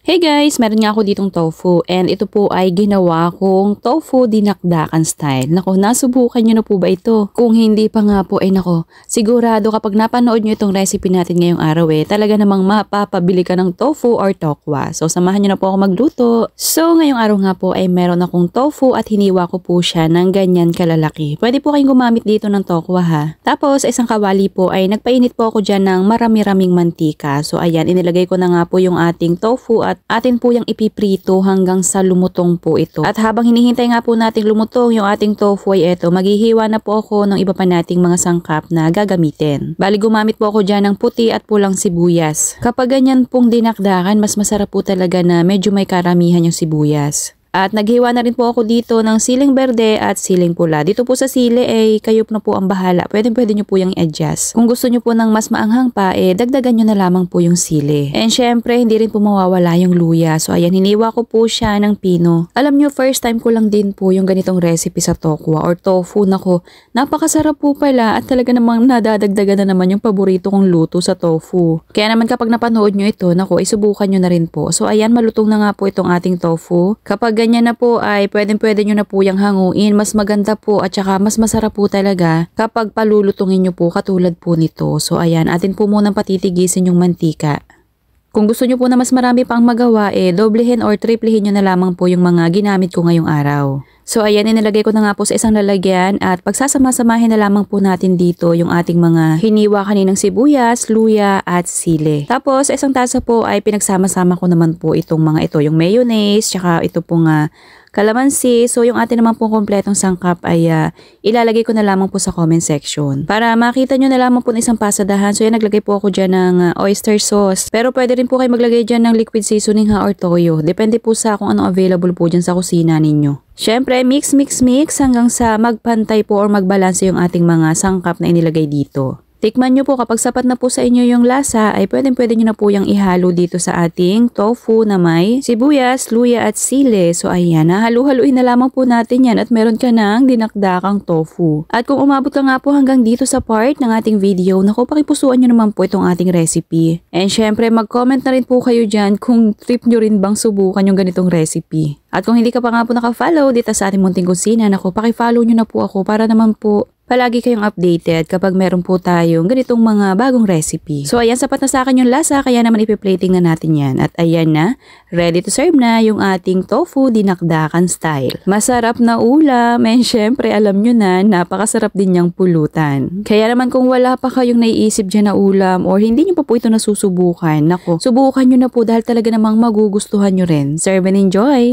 Hey guys, meron nga ako ditong tofu and ito po ay ginawa kong tofu dinakdakan style. Nako, nasubukan nyo na po ba ito? Kung hindi pa nga po ay nako, sigurado kapag napanood nyo itong recipe natin ngayong araw talaga namang mapapabili ka ng tofu or tokwa. So samahan nyo na po ako magluto. So ngayong araw nga po ay meron akong tofu at hiniwa ko po siya ng ganyan kalalaki. Pwede po kayong gumamit dito ng tokwa ha. Tapos isang kawali po ay nagpainit po ako dyan ng marami-raming mantika. So ayan, inilagay ko na nga po yung ating tofu at atin po yung ipiprito hanggang sa lumutong po ito. At habang hinihintay nga po nating lumutong yung ating tofu ay eto, maghihiwa na po ako ng iba pa nating mga sangkap na gagamitin. Bali gumamit po ako dyan ng puti at pulang sibuyas. Kapag ganyan pong dinakdakan, mas masarap po talaga na medyo may karamihan yung sibuyas. At naghiwa na rin po ako dito ng siling berde at siling pula. Dito po sa sili ay kayo na po ang bahala. Pwede nyo po yung i-adjust. Kung gusto nyo po ng mas maanghang pa, dagdagan nyo na lamang po yung sili. And syempre, hindi rin po mawawala yung luya. So ayan, hiniwa ko po siya ng pino. Alam nyo, first time ko lang din po yung ganitong recipe sa tokwa or tofu. Nako, napakasarap po pala at talaga namang nadadagdagan na naman yung paborito kong luto sa tofu. Kaya naman kapag napanood nyo ito, nako, isubukan nyo na rin po. So ayan, malutong na nga po itong ating tofu. Kapag ganyan na po ay pwede nyo na po yung hanguin. Mas maganda po at saka mas masarap po talaga kapag palulutungin nyo po katulad po nito. So ayan, atin po munang patitigisin yung mantika. Kung gusto nyo po na mas marami pang magawa, doblehin or triplehin nyo na lamang po yung mga ginamit ko ngayong araw. So ayan, inilagay ko na nga po sa isang lalagyan at pagsasama-samahin na lamang po natin dito yung ating mga hiniwa kaninang sibuyas, luya at sili. Tapos isang tasa po ay pinagsama-sama ko naman po itong mga ito, yung mayonnaise, tsaka ito pong kalamansi. So yung atin naman pong kompletong sangkap ay ilalagay ko na lamang po sa comment section. Para makita nyo na lamang po ng isang pasadahan. So yan, naglagay po ako dyan ng oyster sauce. Pero pwede rin po kayo maglagay dyan ng liquid seasoning ha or toyo. Depende po sa kung ano available po dyan sa kusina ninyo. Syempre, mix hanggang sa magpantay po or magbalanse yung ating mga sangkap na inilagay dito. Tikman nyo po kapag sapat na po sa inyo yung lasa ay pwede nyo na po yung ihalo dito sa ating tofu na may sibuyas, luya at sili. So ayan, halu-haluin na lamang po natin yan at meron ka ng dinakdakang tofu. At kung umabot ka nga po hanggang dito sa part ng ating video, naku, pakipusuan nyo naman po itong ating recipe. And syempre, mag-comment na rin po kayo dyan kung trip nyo rin bang subukan yung ganitong recipe. At kung hindi ka pa nga po naka-follow dito sa ating munting kusina, naku, paki-follow nyo na po ako para naman po palagi kayong updated kapag meron po tayong ganitong mga bagong recipe. So ayan, sapat na sa akin yung lasa, kaya naman ipi-plating na natin yan. At ayan na, ready to serve na yung ating tofu dinakdakan style. Masarap na ulam, and syempre alam nyo na, napakasarap din niyang pulutan. Kaya naman kung wala pa kayong naiisip dyan na ulam or hindi nyo pa po ito nasusubukan, nako, subukan nyo na po dahil talaga namang magugustuhan nyo rin. Serve and enjoy!